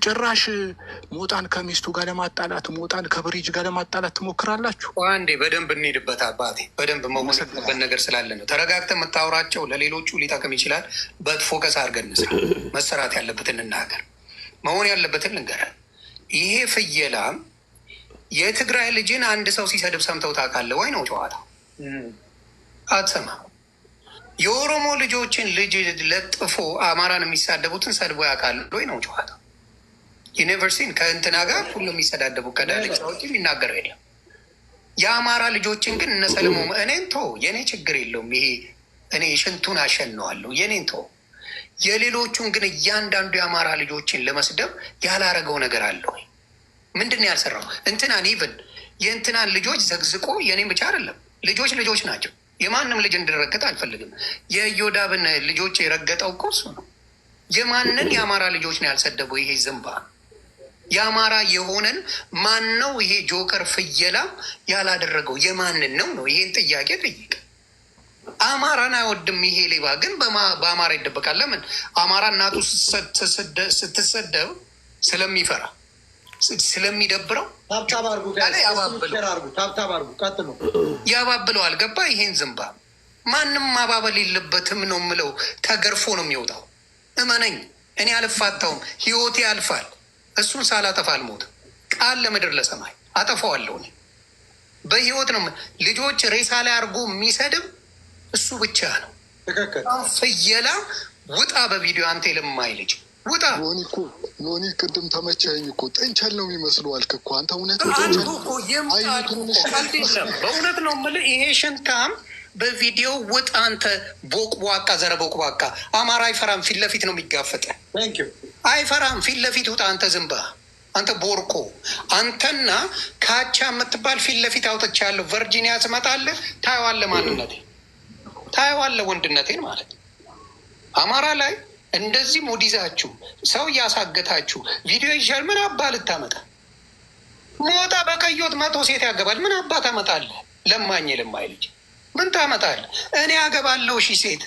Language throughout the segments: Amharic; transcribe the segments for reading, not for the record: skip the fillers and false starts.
ጭራሽ ሞጣን ከሚስቱ ጋር ለማጣላት ሞጣን ከብሪጅ ጋር ለማጣላት ትሞክራላችሁ። አንዴ በደንብ እንሄድበት አባቴ፣ በደንብ መመሰግንበት ነገር ስላለ ነው። ተረጋግተህ የምታወራቸው ለሌሎቹ ሊጠቅም ይችላል። በፎከስ አድርገን መሰራት ያለበትን እንናገር፣ መሆን ያለበትን ልንገረን። ይሄ ፍየላም የትግራይ ልጅን አንድ ሰው ሲሰድብ ሰምተው ታውቃለህ ወይ ነው ጨዋታ? አትሰማም። የኦሮሞ ልጆችን ልጅ ለጥፎ አማራን የሚሳደቡትን ሰድቦ ያውቃል ወይ ነው ጨዋታ? ዩኒቨርሲቲን ከእንትና ጋር ሁሉ የሚሰዳደቡ ከዳልጅ ሰዎች የሚናገረው የለም። የአማራ ልጆችን ግን እነ ሰለሞን እኔን ቶ የእኔ ችግር የለውም። ይሄ እኔ ሽንቱን አሸነዋለሁ የኔን ቶ። የሌሎቹን ግን እያንዳንዱ የአማራ ልጆችን ለመስደብ ያላረገው ነገር አለ ወይ? ምንድን ነው ያልሰራው? እንትናን ኢቭን የእንትናን ልጆች ዘግዝቆ የኔም ብቻ አይደለም ልጆች ናቸው። የማንም ልጅ እንድረገጥ አልፈልግም። የዮዳብን ልጆች የረገጠው እኮ እሱ ነው። የማንን የአማራ ልጆች ነው ያልሰደበው? ይሄ ዝንባ የአማራ የሆነን ማን ነው? ይሄ ጆከር ፍየላ ያላደረገው የማንን ነው ነው? ይሄን ጥያቄ ጠይቅ። አማራን አይወድም ይሄ ሌባ ግን በአማራ ይደበቃል። ለምን? አማራ እናቱ ስትሰደብ ስለሚፈራ ስለሚደብረው ያባብለዋል። ገባ? ይሄን ዝንባ ማንም ማባበል የለበትም ነው የምለው። ተገርፎ ነው የሚወጣው። እመነኝ፣ እኔ አልፋታውም። ህይወቴ ያልፋል። እሱን ሳላጠፋ አልሞትም። ቃል ለምድር ለሰማይ አጠፋዋለሁ። እኔ በህይወት ነው። ልጆች ሬሳ ላይ አድርጎ የሚሰድብ እሱ ብቻ ነው። ፍየላ ውጣ! በቪዲዮ አንተ የለማይ ልጅ ውጣ! ዮኒ ቅድም ተመቸኝ እኮ ጥንቸል ነው የሚመስሉ አልክ እኮ አንተ። እውነት በእውነት ነው የምልህ። ይሄ ሽንታም በቪዲዮ ውጣ አንተ ቦቅቧቃ፣ ዘረ ቦቅቧቃ። አማራ አይፈራም፣ ፊት ለፊት ነው የሚጋፈጠ። አይፈራም፣ ፊት ለፊት ውጣ አንተ ዝንባ፣ አንተ ቦርኮ። አንተና ካቻ የምትባል ፊት ለፊት አውጥቻለሁ። ቨርጂኒያ ትመጣለህ፣ ታየዋለህ፣ ማንነቴ ታየዋለህ፣ ወንድነቴን ማለት ነው። አማራ ላይ እንደዚህ ሙድ ይዛችሁ ሰው እያሳገታችሁ ቪዲዮ ይሻል። ምን አባ ልታመጣ? ሞጣ በቀዮት 100 ሴት ያገባል። ምን አባ ታመጣለህ? ለማኝ ለማይ ልጅ ምን ታመጣለህ? እኔ ያገባለሁ 1000 ሴት።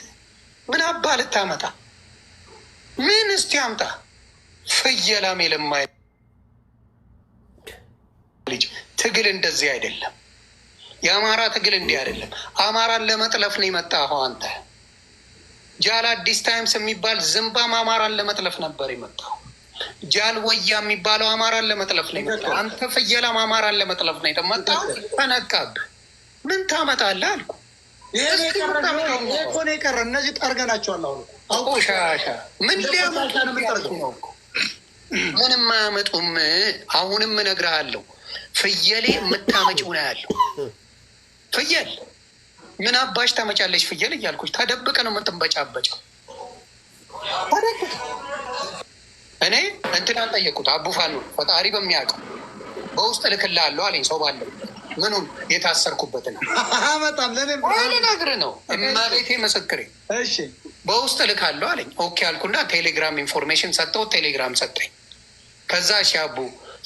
ምን አባ ልታመጣ? ምን እስቲ አምጣ። ፍየላም የለማይ ልጅ ትግል እንደዚህ አይደለም። የአማራ ትግል እንዲህ አይደለም። አማራን ለመጥለፍ ነው የመጣኸው አንተ። ጃል አዲስ ታይምስ የሚባል ዝንባም አማራን ለመጥለፍ ነበር የመጣው። ጃል ወያ የሚባለው አማራን ለመጥለፍ ነው የመጣው። አንተ ፍየላም አማራን ለመጥለፍ ነው የመጣው። ተነቃብህ። ምን ታመጣለህ አልኩ። ይሄ የቀረ እነዚህ ጠርገናቸዋል። አሁን ቆሻሻ ምን ሊያመጡ ነው? ምንም አያመጡም። አሁንም እነግርሃለሁ፣ ፍየሌ የምታመጪው ነው ያለው። ፍየል ምን አባሽ ታመጫለች? ፍየል እያልኩሽ ተደብቀ ነው የምትንበጫበጨው። እኔ እንትናን ጠየቁት፣ አቡፋን ነው ፈጣሪ በሚያውቀው በውስጥ እልክልሃለሁ አለኝ። ሰው ባለው ምኑን የታሰርኩበት ነው በጣም ልነግርህ ነው። እመቤቴ ምስክሬ፣ በውስጥ እልካለሁ አለኝ። ኦኬ አልኩና ቴሌግራም ኢንፎርሜሽን ሰጠው። ቴሌግራም ሰጠኝ። ከዛ ሻቡ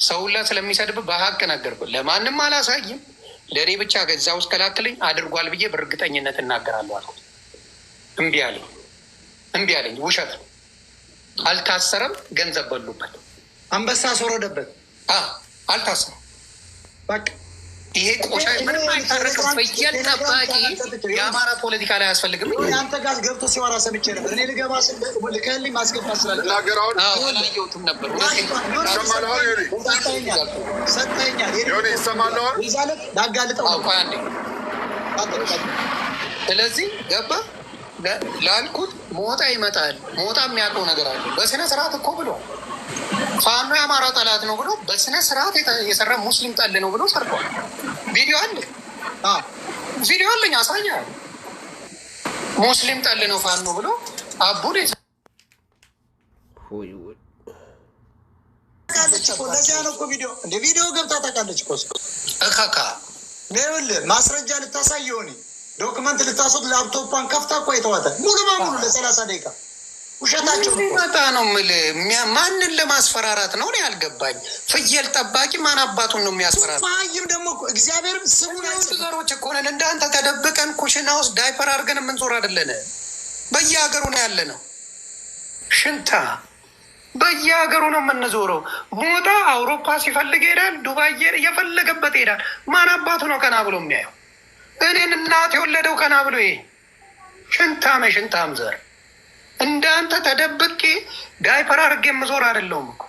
ሰውላ ስለሚሰድብ በሀቅ ነገርኩ። ለማንም አላሳይም፣ ለእኔ ብቻ ገዛ ውስጥ ከላክልኝ አድርጓል ብዬ በእርግጠኝነት እናገራለሁ አልኩት። እምቢ አለኝ። ውሸት ነው። አልታሰረም። ገንዘብ በሉበት። አንበሳ አስወረደበት። አልታሰረም። በቃ ይሄ ቆሻሻ ምንም አይታረቅም። ፍየል ጠባቂ የአማራ ፖለቲካ ላይ አያስፈልግም። አንተ ጋር ገብቶ ሲዋራ ሰምቼ ነበር። እኔ ልገባ ልከልኝ ማስገባት ስላለ አላየሁትም ነበር። ስለዚህ ገባ ላልኩት ሞጣ ይመጣል። ሞጣ የሚያውቀው ነገር አለ። በስነ ስርዓት እኮ ብሎ ፋኖ የአማራ ጠላት ነው ብሎ በስነ ስርዓት የሰራ ሙስሊም ጠል ነው ብሎ ሰርቷል። ቪዲዮ አለ፣ ቪዲዮ አለኝ፣ አሳያለሁ። ሙስሊም ጠል ነው ፋኖ ብሎ አቡድ ለዚያ ነው እኮ ቪዲዮ ገብታ ታውቃለች እኮ እካካ ማስረጃ ልታሳይ ሆኔ ዶክመንት ልታስወጥ ላፕቶፓን ከፍታ እኮ የተዋተ ሙሉ በሙሉ ለ30 ደቂቃ ውሸታቸው መጣ ነው የምልህ። ማንን ለማስፈራራት ነው? ያልገባኝ። ፍየል ጠባቂ ማን አባቱን ነው የሚያስፈራራት? ማይም ደግሞ እግዚአብሔርም ዘሮች እኮ ነን። እንዳንተ ተደብቀን ኩሽና ውስጥ ዳይፐር አድርገን የምንዞር አይደለን። በየሀገሩ ነው ያለ ነው። ሽንታ በየሀገሩ ነው የምንዞረው። ሞጣ አውሮፓ ሲፈልግ ሄዳል፣ ዱባይ የፈለገበት ሄዳል። ማን አባቱ ነው ቀና ብሎ የሚያየው? እኔን እናት የወለደው ቀና ብሎ ይሄ ሽንታም ዘር እንዳንተ ተደብቄ ዳይፐር አድርጌ የምዞር አይደለሁም እኮ።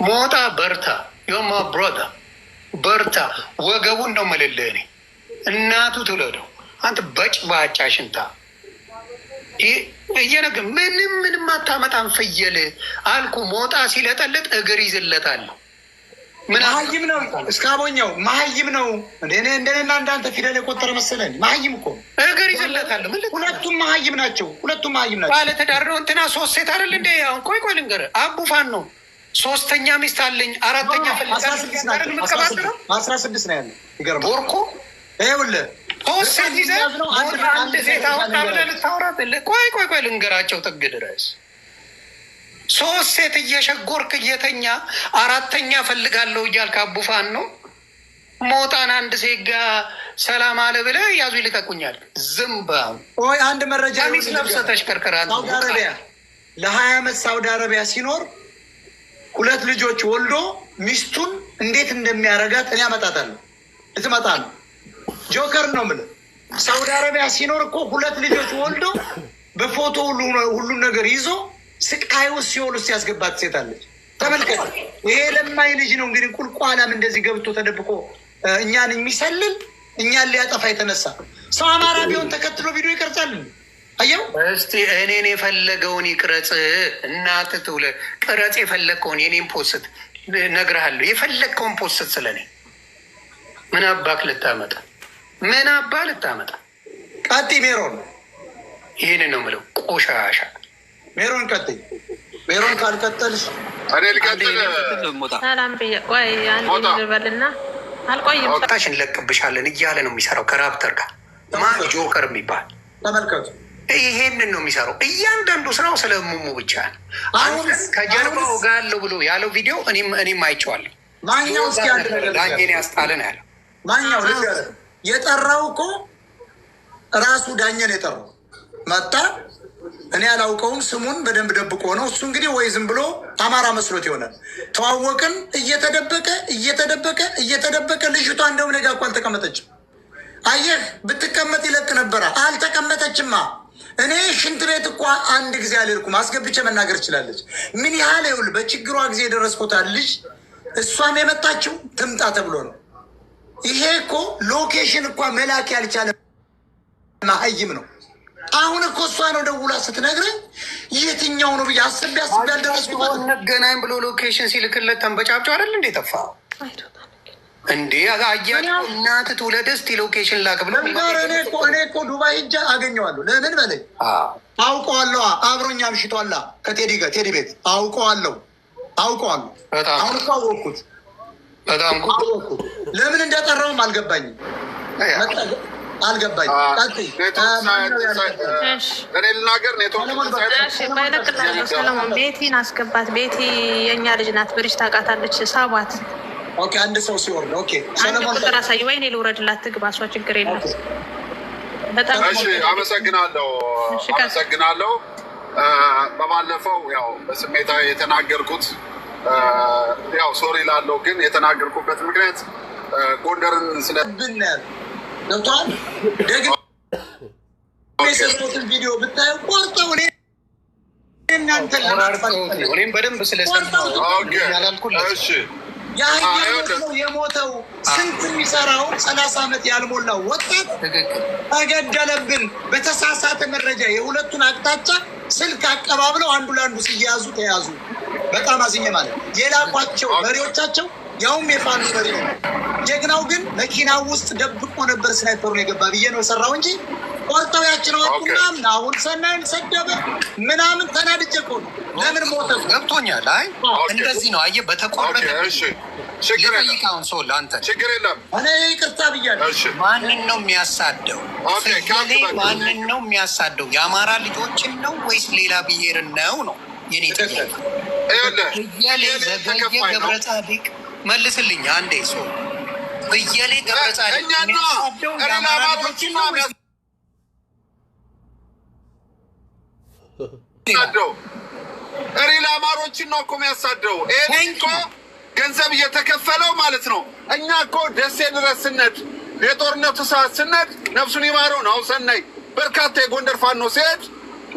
ሞጣ በርታ፣ ዮማ ብሮዳ በርታ። ወገቡን ነው የምልልህ እኔ። እናቱ ትውለደው። አንተ በጭባጫ ሽንታ እየነገ ምንም አታመጣም። ፍየል አልኩ። ሞጣ ሲለጠልጥ እግር ይዝለታለሁ። መሀይም ነው እስካቦኛው መሀይም ነው። እንደኔና እንዳንተ ፊደል የቆጠረ መሰለን። መሀይም እኮ እግር ይዝለታለሁ። ሁለቱም መሀይም ናቸው። ባለትዳር ነው። እንትና 3 ሴት አይደል እንደ አሁን ቆይ ልንገርህ። አቡፋን ነው 3ኛ ሚስት አለኝ 4ኛ ፈልጋለሁ። 16 ነው ያለ። ይገርማል። ቦርኮ ይኸውልህ 3 ሴት ይዘህ አንድ ሴት አወጣ ብለህ ልታወራት? ቆይ ልንገራቸው ጥግ ድረስ 3 ሴት እየሸጎርክ እየተኛ 4ኛ ፈልጋለሁ እያልክ አቡፋን ነው። ሞጣን አንድ ሴት ጋ ሰላም አለ ብለህ ያዙ ይልቀቁኛል። ዝምባ ወይ አንድ መረጃ ሚስ ለብሰህ ተሽከርከራል። ሳውዲ አረቢያ ለ20 ዓመት ሳውዲ አረቢያ ሲኖር 2 ልጆች ወልዶ ሚስቱን እንዴት እንደሚያረጋት እኔ አመጣታለሁ። ልትመጣ ነው። ጆከር ነው የምልህ። ሳውዲ አረቢያ ሲኖር እኮ 2 ልጆች ወልዶ በፎቶ ሁሉን ነገር ይዞ ስቃይ ውስጥ ሲኦል ውስጥ ያስገባት ሴት አለች። ተመልከት። ይሄ ለማይ ልጅ ነው እንግዲህ ቁልቋላም እንደዚህ ገብቶ ተደብቆ እኛን የሚሰልል እኛን ሊያጠፋ የተነሳ ሰው። አማራ ቢሆን ተከትሎ ቪዲዮ ይቀርጻል። አየው እስቲ እኔን የፈለገውን ይቅረጽ። እናት ትውለድ። ቅረጽ የፈለግከውን የኔን ፖስት እነግርሃለሁ። የፈለግከውን ፖስት ስለኔ ምን አባክ ልታመጣ? ቀጥይ ሜሮን። ይህንን ነው የምለው። ቆሻሻ ሜሮን ቀጥይ። ሜሮን ካልቀጠልሽ እኔ ልቀጥል። ሰላም ብዬ ቆይ አንድ ልበልና አልቆይም። ታሽ እንለቅብሻለን እያለ ነው የሚሰራው ከራፕተር ጋር ማን ጆከር የሚባል ተመልከቱ። ይሄንን ነው የሚሰራው። እያንዳንዱ ስራው ስለ ሙሙ ብቻ ነው። አሁን ከጀርባው ጋር ያለው ብሎ ያለው ቪዲዮ እኔም አይቼዋለሁ። ማኛው እስኪ አንድ ነገር ዳኜን ያስጣለን ያለው ማኛው የጠራው እኮ ራሱ ዳኘን የጠራው መጣ። እኔ አላውቀውም። ስሙን በደንብ ደብቆ ነው እሱ። እንግዲህ ወይ ዝም ብሎ አማራ መስሎት ይሆናል። ተዋወቅን። እየተደበቀ ልጅቷ እንደውም ነገ እኮ አልተቀመጠችም። አየህ፣ ብትቀመጥ ይለቅ ነበረ። አልተቀመጠችማ። እኔ ሽንት ቤት እኮ አንድ ጊዜ አልሄድኩም። አስገብቼ መናገር ትችላለች። ምን ያህል ይኸውልህ፣ በችግሯ ጊዜ የደረስኩታል ልጅ። እሷም የመጣችው ትምጣ ተብሎ ነው። ይሄ እኮ ሎኬሽን እኳ መላክ ያልቻለ መሀይም ነው። አሁን እኮ እሷ ነው ደውላ ስትነግረኝ የትኛው ነው ብዬ አስቤ ያልደረስኩበት። እንገናኝ ብሎ ሎኬሽን ሲልክለት ተንበጫብጫ አይደል እንዴ? ጠፋ እንዴ? አያሌው እናትህ ትውለድ እስኪ ሎኬሽን ላክ ብሎ እኔ እኮ ዱባይ ሂጃ አገኘዋለሁ። ለምን በለኝ። አውቀዋለሁ። አብሮኛ አምሽቷላ ከቴዲ ጋር ቴዲ ቤት አውቀዋለሁ። አሁን እኮ አወቅኩት። በጣም ለምን እንደጠራውም አልገባኝም። ሰለሞን ቤቲን አስገባት። ቤቲ የእኛ ልጅ ናት። ብሪጅ ታውቃታለች። ሳቧት። አንድ ሰው ሲወርድ ቁጥር አሳይ። ወይኔ ልውረድላት ትግባ። እሷ ችግር የለም። በጣም አመሰግናለሁ። በባለፈው ያው በስሜታዊ የተናገርኩት ያው ሶሪ ላለው ግን የተናገርኩበት ምክንያት ጎንደርን ስለብናል ገብቷል። ደግሞ የሰሩትን ቪዲዮ ብታዩ ቆርጠው እናንተ እኔም በደንብ ስለሰማሁ የሞተው ስንት የሚሰራው 30 ዓመት ያልሞላው ወጣት ተገደለብን በተሳሳተ መረጃ። የሁለቱን አቅጣጫ ስልክ አቀባብለው አንዱ ለአንዱ ሲያዙ ተያዙ። በጣም አዝኜ ማለት የላኳቸው መሪዎቻቸው ያውም የፋኑ መሪ ነው። ጀግናው ግን መኪና ውስጥ ደብቆ ነበር። ስናይፐሩን የገባ ብዬ ነው የሰራው እንጂ ቆርጠው ያችን ወጡ ምናምን። አሁን ሰናይን ሰደበ ምናምን ተናድጄ እኮ ነው። ለምን ሞተ ገብቶኛል። አይ እንደዚህ ነው። አየህ በተቆረጠ ልጠይቃውን ሰው ለአንተ ችግር የለም። እኔ ይቅርታ ብያለሁ። ማንን ነው የሚያሳደው? ማንን ነው የሚያሳደው? የአማራ ልጆችን ነው ወይስ ሌላ ብሔርን ነው ነው የኔ ጥያቄ። እያሌ ዘገየ ገብረ ጻድቅ መልስልኝ አንዴ። ሰው እያሌ ገብረ ጻድቅ የሚያሳደው የአማራ ልጆችን ነው ሪል አማሮችን ነው እኮ የሚያሳደው። ይሄ እኮ ገንዘብ እየተከፈለው ማለት ነው። እኛ እኮ ደሴ ድረስ ስነድ የጦርነቱ ሰዓት ስነድ ነፍሱን ይማረው ነው ሰናይ በርካታ የጎንደር ፋኖ ሲሄድ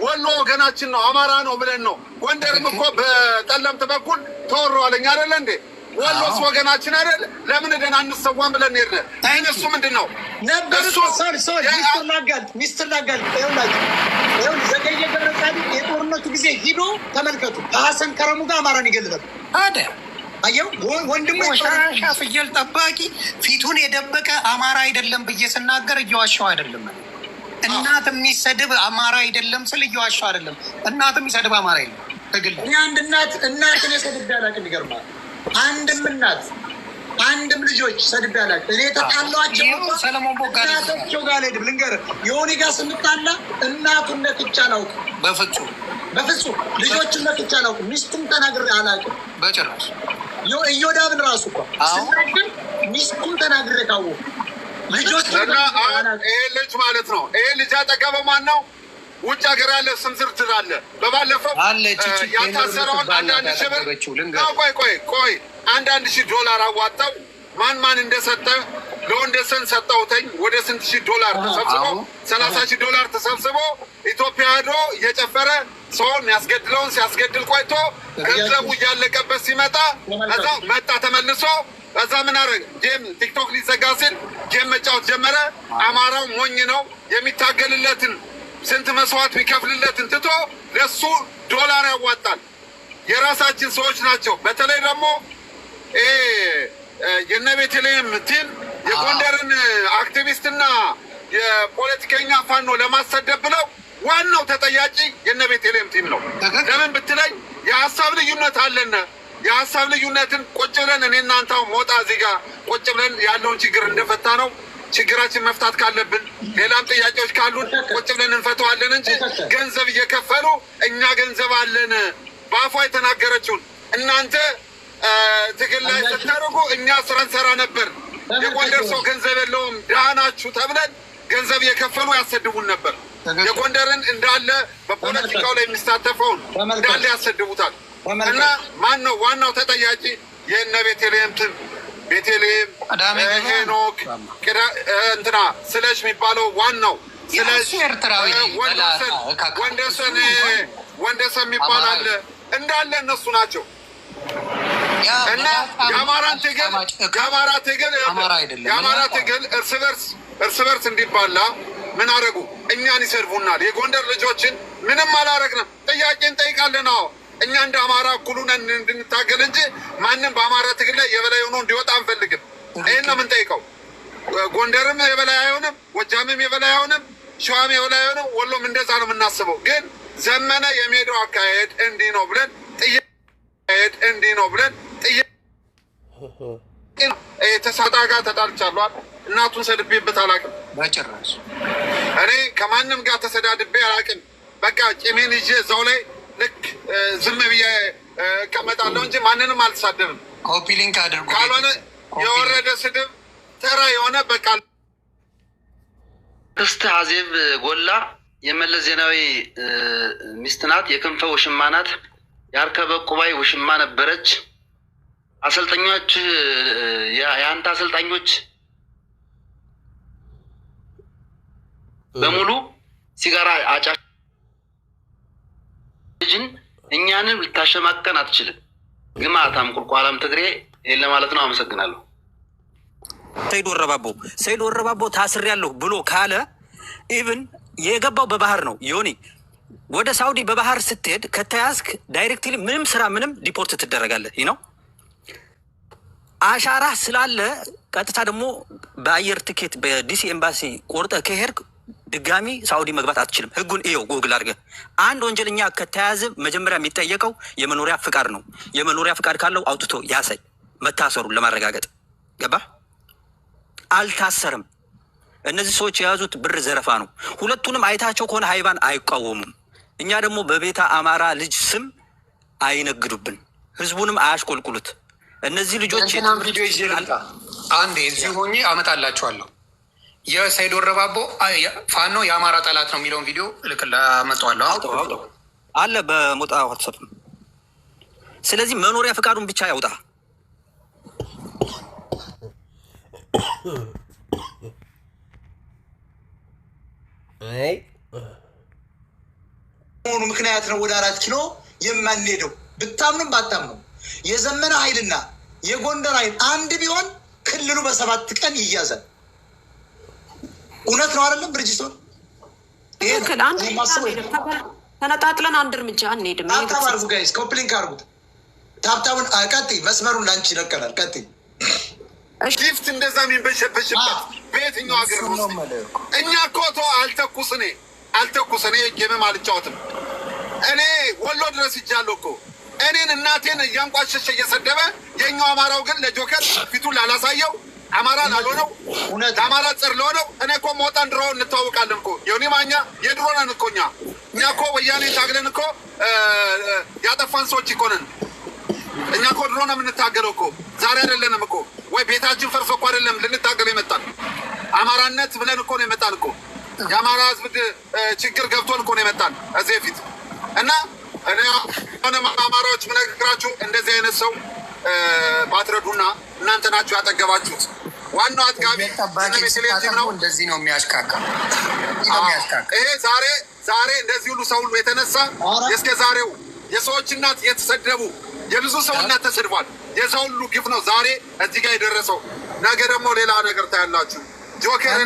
ወሎ ወገናችን ነው አማራ ነው ብለን ነው። ጎንደርም እኮ በጠለምት በኩል ተወረዋለኝ አይደለ እንዴ? ወሎስ ወገናችን አይደል? ለምን ደህና አንሰዋም ብለን ሄድን። እሱ ምንድን ነው ነበር ሚስትር ላጋል ዘገየ ገብረጻዲቅ የጦርነቱ ጊዜ ሂዶ ተመልከቱ። ከሀሰን ከረሙ ጋር አማራን ይገልላል አደ አየው ወንድሙ ሻሻ ፍየል ጠባቂ ፊቱን የደበቀ አማራ አይደለም ብዬ ስናገር እየዋሻው አይደለም። እናት የሚሰድብ አማራ አይደለም ስል እየዋሻው አይደለም። እናት የሚሰድብ አማራ የለም። ትግል እኛ አንድ እናትን የሰድብ ያላቅም ይገርማል። አንድም ልጆች ሰድብ ያላቅ እኔ ተጣሏቸው ሰለሞን እናቶቸው ጋር ሄድም ልንገርህ የሆነ ጋር ስንጣላ እናቱን ነክቼ አላውቅም። በፍጹም ልጆችን ነክቼ አላውቅም። ሚስቱን ተናግሬ አላውቅም በጭራሽ። እዮዳብን ራሱ እኮ ስናግር ሚስቱን ተናግሬ ካወቅሁ ልጆች ይሄ ልጅ ማለት ነው። ይሄ ልጅ አጠገበ ማን ነው? ውጭ ሀገር ያለ ስም ዝርዝር አለ። በባለፈው ያታሰረውን አንዳንድ ሺህ ብር ቆይ አንዳንድ ሺህ ዶላር አዋጣው ማን እንደሰጠ ለወንደሰን ሰጠውተኝ ወደ ስንት ሺህ ዶላር ተሰብስቦ 30,000 ዶላር ተሰብስቦ ኢትዮጵያ ሄዶ እየጨፈረ ሰውን ያስገድለውን ሲያስገድል ቆይቶ ገንዘቡ እያለቀበት ሲመጣ እዛ መጣ ተመልሶ እዛ ምን አደረገ? ጌም ቲክቶክ ሊዘጋ ሲል ጌም መጫወት ጀመረ። አማራው ሞኝ ነው። የሚታገልለትን ስንት መስዋዕት የሚከፍልለትን ትቶ ለሱ ዶላር ያዋጣል። የራሳችን ሰዎች ናቸው። በተለይ ደግሞ የነ ቤተልሔም ቲም የጎንደርን አክቲቪስትና የፖለቲከኛ ፋኖ ለማሰደብ ብለው ዋናው ተጠያቂ የነ ቤተልሔም ቲም ነው። ለምን ብትለኝ የሀሳብ ልዩነት አለን። የሀሳብ ልዩነትን ቁጭ ብለን እኔ እናንተ ሞጣ እዚህ ጋር ቁጭ ብለን ያለውን ችግር እንደፈታ ነው። ችግራችን መፍታት ካለብን ሌላም ጥያቄዎች ካሉን ቁጭ ብለን እንፈተዋለን እንጂ ገንዘብ እየከፈሉ እኛ ገንዘብ አለን በአፏ የተናገረችውን እናንተ ትግል ላይ ስታደርጉ እኛ ስራ እንሰራ ነበር። የጎንደር ሰው ገንዘብ የለውም ድሃ ናችሁ ተብለን ገንዘብ እየከፈሉ ያሰድቡን ነበር። የጎንደርን እንዳለ በፖለቲካው ላይ የሚሳተፈውን እንዳለ ያሰድቡታል። እና ማን ነው ዋናው ተጠያቂ? የእነ ቤተልሔም ትን ቤተልሔም ሄኖክ እንትና ስለሽ የሚባለው ዋናው ስለሽ ወንደሰን የሚባል አለ እንዳለ እነሱ ናቸው። እና የአማራ ትግል እርስ በርስ እንዲባላ ምን አደረጉ? እኛን ይሰድቡናል። የጎንደር ልጆችን ምንም አላረግንም። ጥያቄ እንጠይቃለን። አዎ እኛ እንደ አማራ እኩሉ ነን እንድንታገል እንጂ ማንም በአማራ ትግል ላይ የበላይ ሆኖ እንዲወጣ አንፈልግም። ይህን ነው የምንጠይቀው። ጎንደርም የበላይ አይሆንም፣ ጎጃምም የበላይ አይሆንም፣ ሸዋም የበላይ አይሆንም፣ ወሎም እንደዛ ነው የምናስበው። ግን ዘመነ የሚሄደው አካሄድ እንዲህ ነው ብለን ተሳጣ ጋር ተጣልቻለሁ። እናቱን ሰድቤበት አላውቅም በጭራሽ። እኔ ከማንም ጋር ተሰዳድቤ አላውቅም። በቃ ጭሜን ይዤ እዛው ላይ ልክ ዝም ብዬ እቀመጣለሁ እንጂ ማንንም አልተሳደብም። ኮፒ ሊንክ አድርጉ። ካልሆነ የወረደ ስድብ ተራ የሆነ በቃ ክስት አዜብ ጎላ የመለስ ዜናዊ ሚስት ናት። የክንፈ ውሽማ ናት። የአርከበ ቁባይ ውሽማ ነበረች። አሰልጣኞች የአንተ አሰልጣኞች በሙሉ ሲጋራ አጫሽ ልጅን እኛንም ልታሸማቀን አትችልም። ግማታም ቁልቋላም ትግሬ ይሄን ለማለት ነው። አመሰግናለሁ። ሰይድ ወረባቦ ታስሬያለሁ ብሎ ካለ ኢቭን የገባው በባህር ነው። ዮኒ ወደ ሳውዲ በባህር ስትሄድ ከተያዝክ ዳይሬክትሊ ምንም ስራ ምንም ዲፖርት ትደረጋለህ። ይህ ነው አሻራ ስላለ ቀጥታ ደግሞ በአየር ትኬት በዲሲ ኤምባሲ ቆርጠ ከሄድክ ድጋሚ ሳውዲ መግባት አትችልም። ህጉን እየው ጎግል አድርገህ። አንድ ወንጀለኛ ከተያዘ መጀመሪያ የሚጠየቀው የመኖሪያ ፍቃድ ነው። የመኖሪያ ፍቃድ ካለው አውጥቶ ያሳይ መታሰሩን ለማረጋገጥ ገባ። አልታሰርም። እነዚህ ሰዎች የያዙት ብር ዘረፋ ነው። ሁለቱንም አይታቸው ከሆነ ሃይባን አይቃወሙም። እኛ ደግሞ በቤተ አማራ ልጅ ስም አይነግዱብን፣ ህዝቡንም አያሽቆልቁሉት። እነዚህ ልጆች ቪዲዮ ይዤልታ አንዴ እዚሁ ሆኜ አመጣላችኋለሁ። የሰይድ ወረባቦ ፋኖ የአማራ ጠላት ነው የሚለውን ቪዲዮ ልክ ላመጣዋለሁ። አለ በሞጣ ዋትሳፕ ስለዚህ መኖሪያ ፈቃዱን ብቻ ያውጣ። ሆኑ ምክንያት ነው ወደ 4 ኪሎ የማንሄደው። ብታምኑም ባታምኑም የዘመነ ኃይልና የጎንደር ኃይል አንድ ቢሆን ክልሉ በ7 ቀን ይያዛል። እውነት ነው አይደለም? ብርጅስቶን ተነጣጥለን አንድ እርምጃ አንሄድም። ታብታብ አርጉ ጋይስ፣ ኮፕሊንክ አርጉት። ታብታቡን ቀጥይ፣ መስመሩን ላንቺ ይለቀናል። ቀጥይ። ጊፍት እንደዛ የሚንበሸበሽበት በየትኛው ሀገር ነው? እኛ እኮ አልተኩስ እኔ ጌምም አልጫወትም። እኔ ወሎ ድረስ ይጃለሁ እኮ እኔን እናቴን እያንቋሸሸ እየሰደበ የኛው አማራው ግን ለጆከር ፊቱን ላላሳየው አማራ ላልሆነው ለአማራ ጸር ለሆነው እኔ እኮ መውጣን ድሮ እንተዋወቃለን እኮ የሆኒ ማኛ የድሮ ነን እኮ እኛ እኮ ወያኔ ታግለን እኮ ያጠፋን ሰዎች እኮ ነን። እኛ እኮ ድሮ ነው የምንታገለው እኮ ዛሬ አይደለንም እኮ። ወይ ቤታችን ፈርሶ እኮ አይደለም ልንታገል የመጣን አማራነት ብለን እኮ ነው የመጣን እኮ። የአማራ ህዝብ ችግር ገብቶን እኮ ነው የመጣን እዚህ በፊት እና ሆነ አማራዎች ምነግራችሁ እንደዚህ አይነት ሰው ባትረዱና እናንተ ናችሁ ያጠገባችሁት። ዋናው አጥጋቢ ነው። እንደዚህ ነው የሚያሽካካ። ይሄ ዛሬ እንደዚህ ሁሉ ሰው ሁሉ የተነሳ እስከ ዛሬው የሰዎች እናት የተሰደቡ የብዙ ሰው እናት ተሰድቧል። የሰው ሁሉ ግፍ ነው ዛሬ እዚህ ጋር የደረሰው። ነገ ደግሞ ሌላ ነገር ታያላችሁ። ጆከር